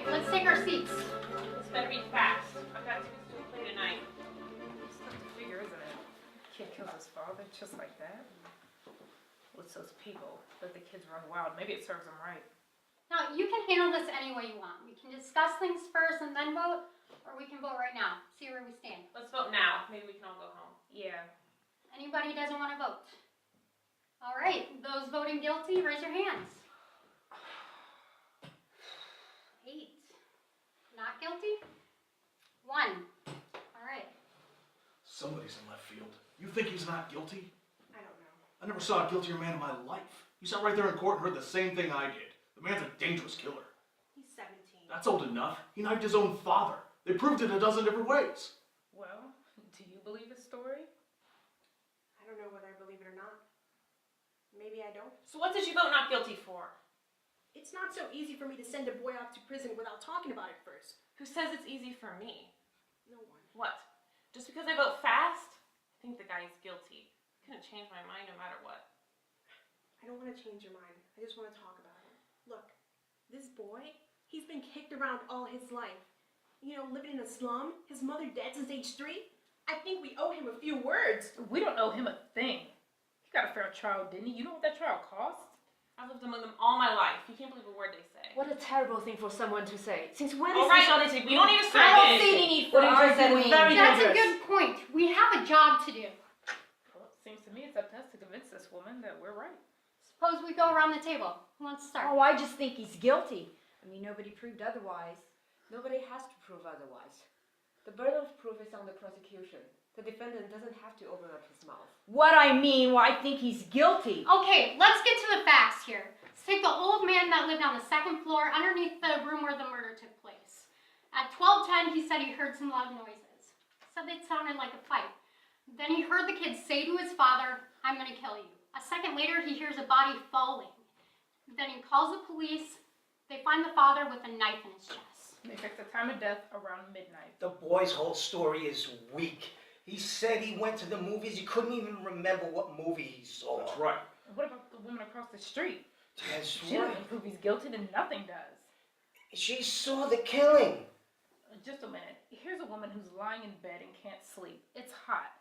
Let's take our seats. This better be fast. I've got tickets to a play tonight. It's tough to figure, isn't it? Kid kills his father just like that. What's those people? Let the kids run wild. Maybe it serves them right. Now, you can handle this any way you want. We can discuss things first and then vote, or we can vote right now. See where we stand. Let's vote now. Maybe we can all go home. Yeah. Anybody who doesn't want to vote? All right, those voting guilty, raise your hands. 8. Not guilty? 1. All right. Somebody's in left field. You think he's not guilty? I don't know. I never saw a guiltier man in my life. You sat right there in court and heard the same thing I did. The man's a dangerous killer. He's 17. That's old enough. He knifed his own father. They proved it a dozen different ways. Well, do you believe his story? I don't know whether I believe it or not. Maybe I don't. So what did you vote not guilty for? It's not so easy for me to send a boy off to prison without talking about it first. Who says it's easy for me? No one. What? Just because I vote fast? I think the guy is guilty. Couldn't change my mind no matter what. I don't want to change your mind. I just want to talk about it. Look, this boy, he's been kicked around all his life. You know, living in a slum, his mother dead since age 3. I think we owe him a few words. We don't owe him a thing. He got a fair trial, didn't he? You know what that trial cost? I've lived among them all my life. You can't believe a word they say. What a terrible thing for someone to say. Since when All is right, this... Odyssey, we don't need to start I don't again. see any need for arguing. That's a good point. We have a job to do. Well, it seems to me it's up to us to convince this woman that we're right. Suppose we go around the table. Who wants to start? Oh, I just think he's guilty. I mean, nobody proved otherwise. Nobody has to prove otherwise. The burden of proof is on the prosecution. The defendant doesn't have to open up his mouth. What I mean, well, I think he's guilty. Okay, let's get to the facts here. Let's take the old man that lived on the 2nd floor underneath the room where the murder took place. At 12:10, he said he heard some loud noises. Said it sounded like a fight. Then he heard the kid say to his father, "I'm gonna kill you." A second later, he hears a body falling. Then he calls the police. They find the father with a knife in his chest. They fixed the time of death around midnight. The boy's whole story is weak. He said he went to the movies. He couldn't even remember what movie he saw. That's right. And what about the woman across the street? That's She right. doesn't prove he's guilty, then nothing does. She saw the killing. Just a minute. Here's a woman who's lying in bed and can't sleep. It's hot.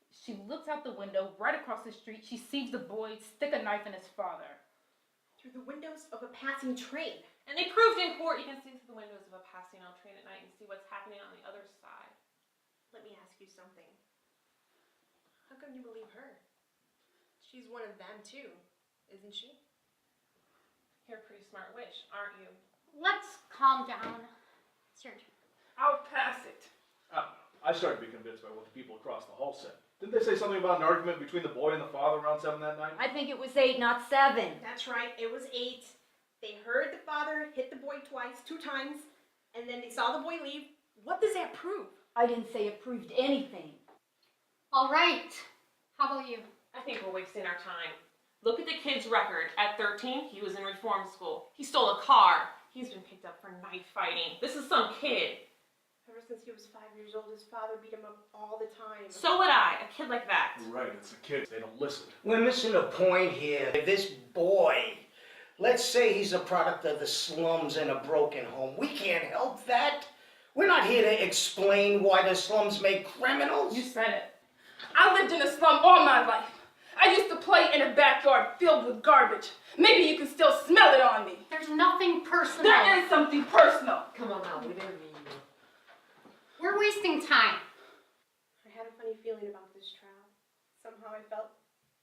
She looks out the window right across the street. She sees the boy stick a knife in his father. Through the windows of a passing train. And they proved in court you can see through the windows of a passing on train at night and see what's happening on the other side. Let me ask you something. How come you believe her? She's one of them too, isn't she? You're a pretty smart witch, aren't you? Let's calm down. It's your turn. I'll pass it. I started to be convinced by what the people across the hall said. Didn't they say something about an argument between the boy and the father around 7 that night? I think it was 8, not 7. That's right, it was 8. They heard the father hit the boy twice, 2 times, and then they saw the boy leave. What does that prove? I didn't say it proved anything. All right. How about you? I think we're wasting our time. Look at the kid's record. At 13, he was in reform school. He stole a car. He's been picked up for knife fighting. This is some kid. Ever since he was 5 years old, his father beat him up all the time. So would I, a kid like that. Right, it's the kids. They don't listen. We're missing a point here. This boy, let's say he's a product of the slums and a broken home. We can't help that. We're not here to explain why the slums make criminals. You said it. I lived in a slum all my life. I used to play in a backyard filled with garbage. Maybe you can still smell it on me. There's nothing personal. There is something personal. Come on now, we didn't mean you. We're wasting time. I had a funny feeling about this trial. Somehow I felt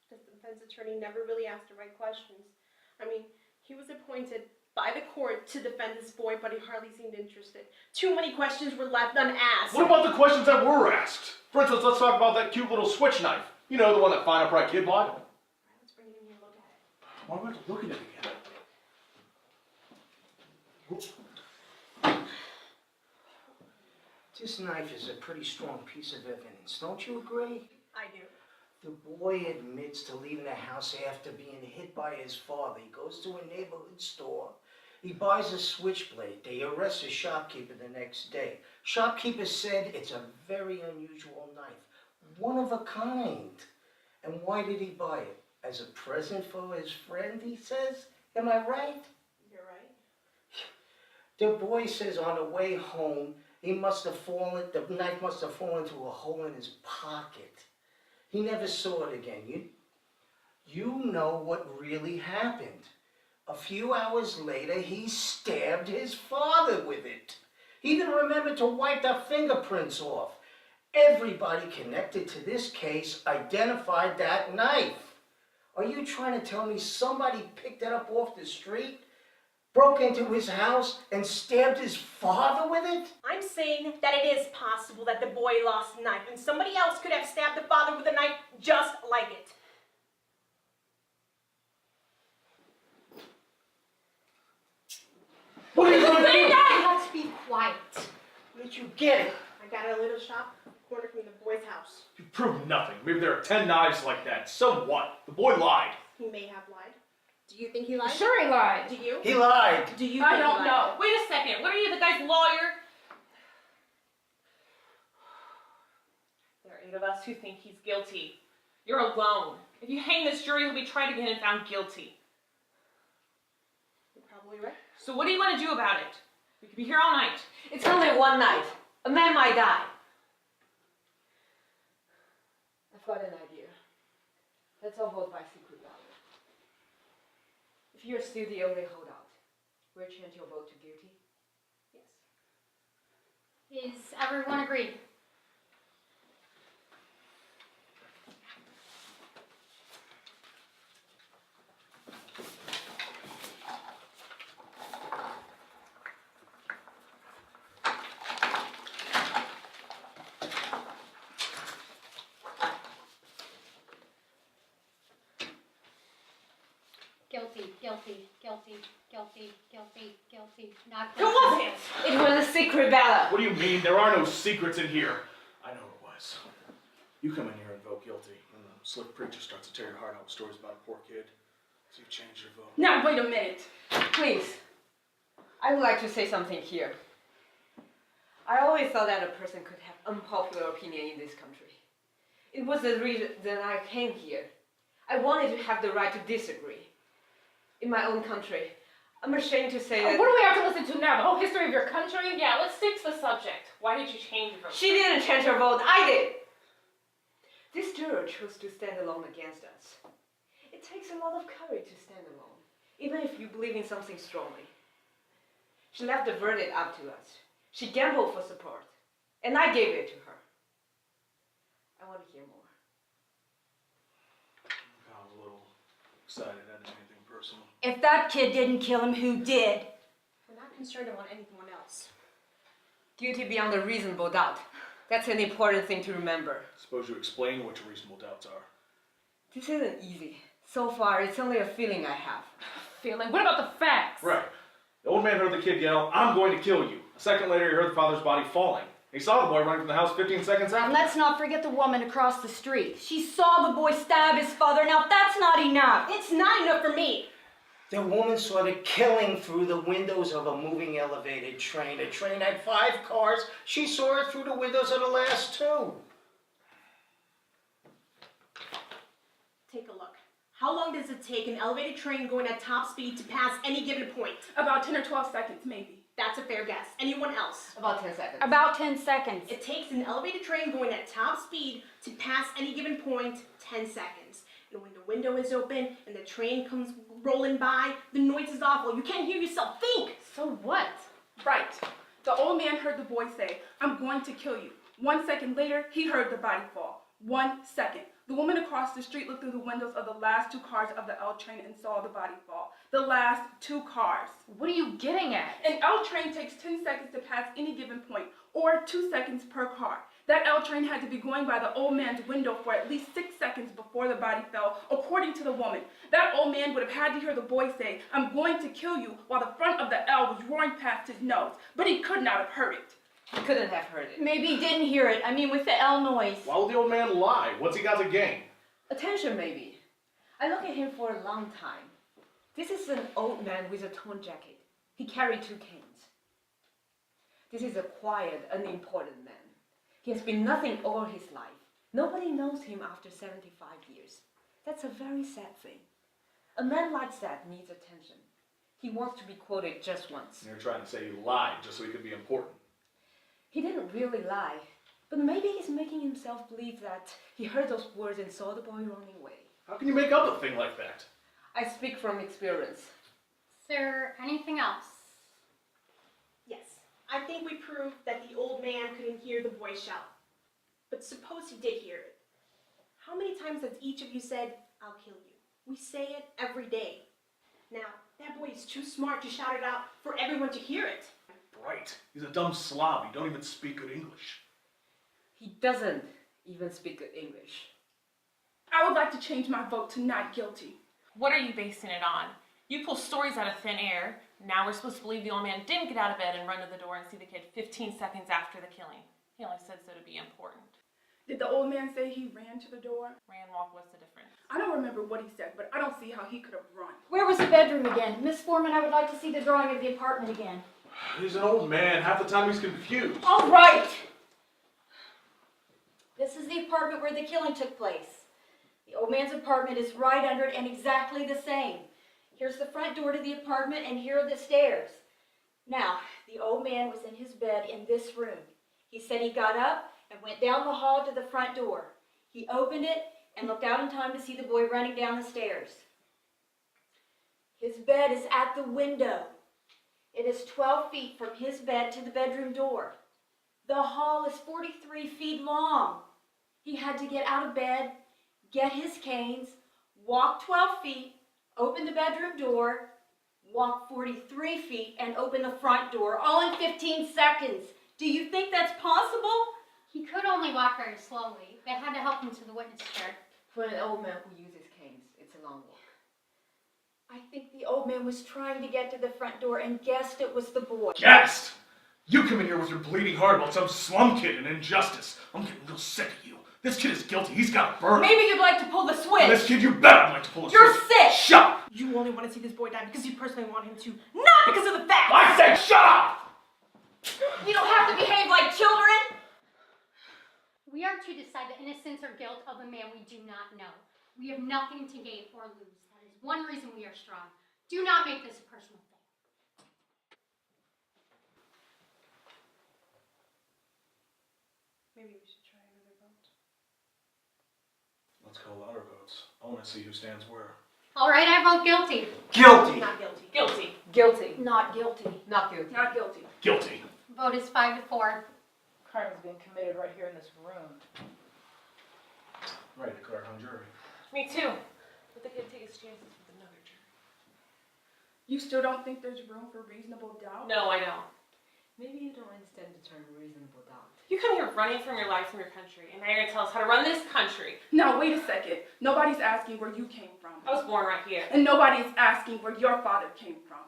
the defense attorney never really asked the right questions. I mean, he was appointed by the court to defend this boy, but he hardly seemed interested. Too many questions were left unasked. What about the questions that were asked? For instance, let's talk about that cute little switch knife. You know, the one that fine upright kid bought. All right, let's bring it in here and look at it. Why do we have to look at it again? This knife is a pretty strong piece of evidence, don't you agree? I do. The boy admits to leaving the house after being hit by his father. He goes to a neighborhood store. He buys a switchblade. They arrest the shopkeeper the next day. Shopkeeper said it's a very unusual knife, one of a kind. And why did he buy it? As a present for his friend, he says? Am I right? You're right. The boy says on the way home, the knife must have fallen into a hole in his pocket. He never saw it again. You know what really happened. A few hours later, he stabbed his father with it. He even remembered to wipe the fingerprints off. Everybody connected to this case identified that knife. Are you trying to tell me somebody picked it up off the street, broke into his house, and stabbed his father with it? I'm saying that it is possible that the boy lost a knife and somebody else could have stabbed the father with a knife just like it. What are you going to do? Let's be quiet. Where did you get it? I got it at a little shop corner from the boy's house. You proved nothing. Maybe there are 10 knives like that. So what? The boy lied. He may have lied. Do you think he lied? Sure he lied. Do you? He lied. Do you I think don't he lied? know. Wait a second. What are you, the guy's lawyer? There are 8 of us who think he's guilty. You're alone. If you hang this jury, he'll be tried again and found guilty. You're probably right. So what do you want to do about it? We could be here all night. It's only one night. A man might die. I've got an idea. Let's all vote by secret ballot. If you're still the only holdout, we'll change your vote to guilty. Is everyone agreed? Guilty, guilty, guilty, guilty, guilty, guilty, not Who guilty. was it? It was a secret ballot. What do you mean? There are no secrets in here. I know who it was. You come in here and vote guilty, and the slick preacher starts to tear your heart out with stories about a poor kid. So you change your vote. Now, wait a minute. Please, I would like to say something here. I always thought that a person could have unpopular opinion in this country. It was the reason that I came here. I wanted to have the right to disagree. In my own country, I'm ashamed to say that... What do we have to listen to now? The whole history of your country? Yeah, let's stick to the subject. Why did you change your vote? She didn't change her vote, I did! This juror chose to stand alone against us. It takes a lot of courage to stand alone, even if you believe in something strongly. She left the verdict up to us. She gambled for support, and I gave it to her. I want to hear more. I was a little excited. I didn't anything personal. If that kid didn't kill him, who did? We're not concerned about anyone else. Guilty beyond a reasonable doubt. That's an important thing to remember. Suppose you explain what your reasonable doubts are. This isn't easy. So far, it's only a feeling I have. Feeling. What about the facts? Right. The old man heard the kid yell, "I'm going to kill you." A second later, he heard the father's body falling. He saw the boy running from the house 15 seconds And after. let's not forget the woman across the street. She saw the boy stab his father. Now that's not enough. It's not enough for me. The woman saw the killing through the windows of a moving elevated train. The train had 5 cars. She saw it through the windows of the last 2. Take a look. How long does it take an elevated train going at top speed to pass any given point? About 10 or 12 seconds, maybe. That's a fair guess. Anyone else? About 10 seconds. About 10 seconds. It takes an elevated train going at top speed to pass any given point 10 seconds. And when the window is open and the train comes rolling by, the noise is awful. You can't hear yourself think. So what? Right. The old man heard the boy say, "I'm going to kill you." 1 second later, he heard the body fall. 1 second. The woman across the street looked through the windows of the last 2 cars of the L train and saw the body fall. The last 2 cars. What are you getting at? An L train takes 10 seconds to pass any given point, or 2 seconds per car. That L train had to be going by the old man's window for at least 6 seconds before the body fell, according to the woman. That old man would have had to hear the boy say, "I'm going to kill you," while the front of the L was roaring past his nose, but he could not have heard it. He couldn't have heard it. Maybe he didn't hear it. I mean, with the L noise. Why would the old man lie? What's he got to gain? Attention, maybe. I looked at him for a long time. This is an old man with a torn jacket. He carried 2 canes. This is a quiet, unimportant man. He has been nothing all his life. Nobody knows him after 75 years. That's a very sad thing. A man like that needs attention. He wants to be quoted just once. You're trying to say he lied just so he could be important. He didn't really lie, but maybe he's making himself believe that he heard those words and saw the boy running away. How can you make up a thing like that? I speak from experience. Is there anything else? Yes, I think we proved that the old man couldn't hear the boy shout. But suppose he did hear it. How many times has each of you said, "I'll kill you"? We say it every day. Now, that boy is too smart to shout it out for everyone to hear it. Right. He's a dumb slob. He don't even speak good English. He doesn't even speak good English. I would like to change my vote to not guilty. What are you basing it on? You pull stories out of thin air. Now we're supposed to believe the old man didn't get out of bed and run to the door and see the kid 15 seconds after the killing. He only said so to be important. Did the old man say he ran to the door? Ran, walk, what's the difference? I don't remember what he said, but I don't see how he could have run. Where was the bedroom again? Miss Foreman, I would like to see the drawing of the apartment again. He's an old man. Half the time he's confused. All right! This is the apartment where the killing took place. The old man's apartment is right under it and exactly the same. Here's the front door to the apartment and here are the stairs. Now, the old man was in his bed in this room. He said he got up and went down the hall to the front door. He opened it and looked out in time to see the boy running down the stairs. His bed is at the window. It is 12 feet from his bed to the bedroom door. The hall is 43 feet long. He had to get out of bed, get his canes, walk 12 feet, open the bedroom door, walk 43 feet, and open the front door, all in 15 seconds. Do you think that's possible? He could only walk very slowly. They had to help him to the witness chair. For an old man who uses canes, it's a long walk. I think the old man was trying to get to the front door and guessed it was the boy. Guessed! You come in here with your bleeding heart about some slum kid and injustice. I'm getting real sick of you. This kid is guilty. He's got a burn. Maybe you'd like to pull the switch. And this kid, you bet I'd like to pull a You're switch. sick. Shut up! You only want to see this boy die because you personally want him to, not because of the facts! I said shut up! You don't have to behave like children. We are to decide the innocence or guilt of a man we do not know. We have nothing to gain or lose. That is one reason we are strong. Do not make this a personal thing. Maybe we should try another vote. Let's call our votes. I want to see who stands where. All right, I vote guilty. Guilty. Not guilty. Guilty. Guilty. Not guilty. Not guilty. Not guilty. Guilty. Vote is 5-4. Crime is being committed right here in this room. Ready to declare hung jury. Me too. But the kid take his chances with another jury. You still don't think there's room for reasonable doubt? No, I don't. Maybe you don't understand the term reasonable doubt. You come here running from your life, from your country, and now you're gonna tell us how to run this country. Now, wait a second. Nobody's asking where you came from. I was born right here. And nobody's asking where your father came from.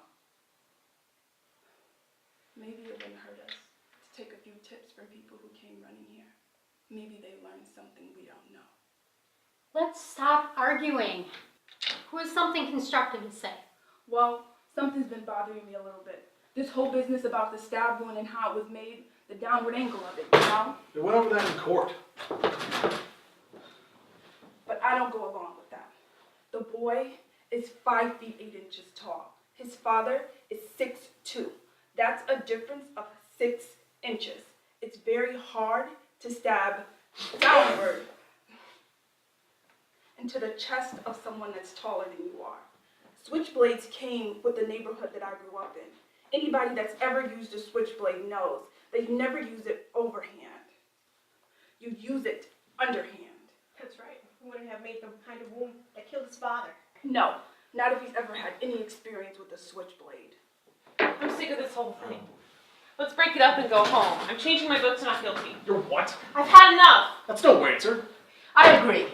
Maybe it wouldn't hurt us to take a few tips from people who came running here. Maybe they learned something we don't know. Let's stop arguing. Who has something constructive to say? Well, something's been bothering me a little bit. This whole business about the stab wound and how it was made, the downward angle of it, you know? They went over that in court. But I don't go along with that. The boy is 5 feet 8 inches tall. His father is 6'2". That's a difference of 6 inches. It's very hard to stab downward into the chest of someone that's taller than you are. Switchblades came with the neighborhood that I grew up in. Anybody that's ever used a switchblade knows that you never use it overhand. You use it underhand. That's right. He wouldn't have made the kind of wound that killed his father. No, not if he's ever had any experience with a switchblade. I'm sick of this whole thing. Let's break it up and go home. I'm changing my vote to not guilty. You're what? I've had enough. That's no answer. I agree.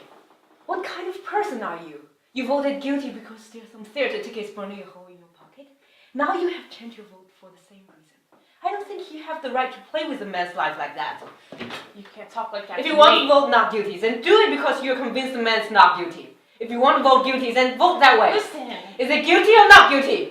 What kind of person are you? You voted guilty because there's some theater tickets burning a hole in your pocket. Now you have changed your vote for the same reason. I don't think you have the right to play with a man's life like that. You can't talk like that If to you want me. to vote not guilty, then do it because you're convinced the man's not guilty. If you want to vote guilty, then vote that way. Listen. Is it guilty or not guilty?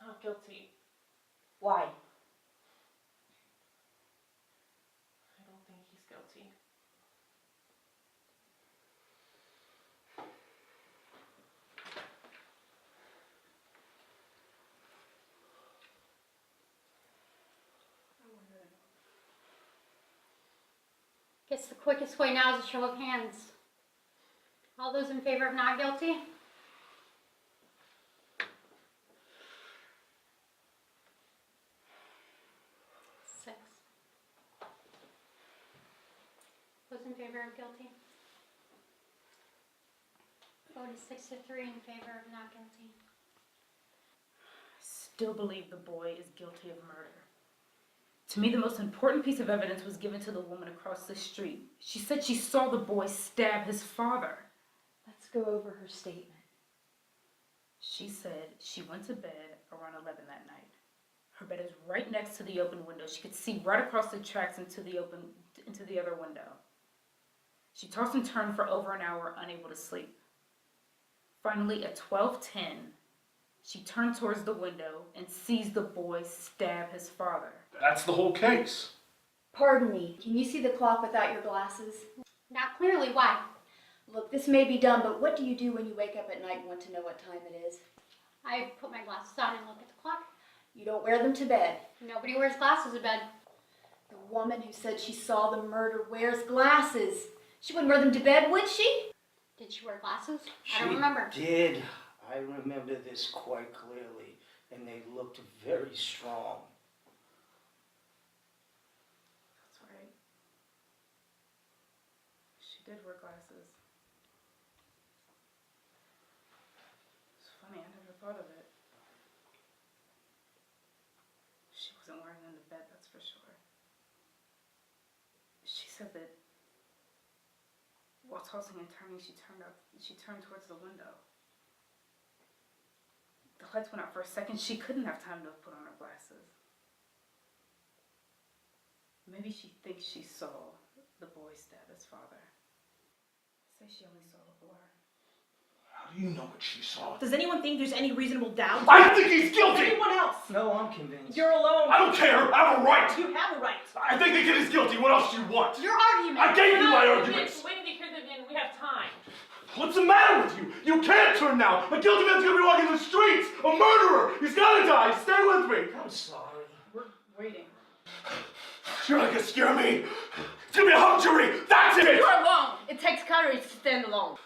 Not guilty. Why? I don't think he's guilty. Guess the quickest way now is a show of hands. All those in favor of not guilty? Six. Those in favor of guilty? Vote is 6-3 in favor of not guilty. Still believe the boy is guilty of murder. To me, the most important piece of evidence was given to the woman across the street. She said she saw the boy stab his father. Let's go over her statement. She said she went to bed around 11 that night. Her bed is right next to the open window. She could see right across the tracks into the other window. She tossed and turned for over an hour, unable to sleep. Finally, at 12:10, she turned towards the window and sees the boy stab his father. That's the whole case. Pardon me, can you see the clock without your glasses? Not clearly, why? Look, this may be dumb, but what do you do when you wake up at night and want to know what time it is? I put my glasses on and look at the clock. You don't wear them to bed. Nobody wears glasses to bed. The woman who said she saw the murder wears glasses. She wouldn't wear them to bed, would she? Did she wear glasses? I don't remember. She did. I remember this quite clearly, and they looked very strong. That's right. She did wear glasses. It's funny, I never thought of it. She wasn't wearing them to bed, that's for sure. She said that while tossing and turning, she turned towards the window. The lights went out for a second. She couldn't have time to put on her glasses. Maybe she thinks she saw the boy stab his father. Say she only saw the boy. How do you know what she saw? Does anyone think there's any reasonable doubt? I think he's guilty! Anyone else? No, I'm convinced. You're alone. I don't care! I have a right! You have a right. I think the kid is guilty. What else do you want? Your argument. I gave you my We're arguments! waiting to hear them in. We have time. What's the matter with you? You can't turn now! A guilty man's gonna be walking the streets! A murderer! He's gotta die! Stay with me! I'm sorry. We're waiting. You're not gonna scare me! It's gonna be a hung jury! That's it! You're alone. It takes courage to stand alone.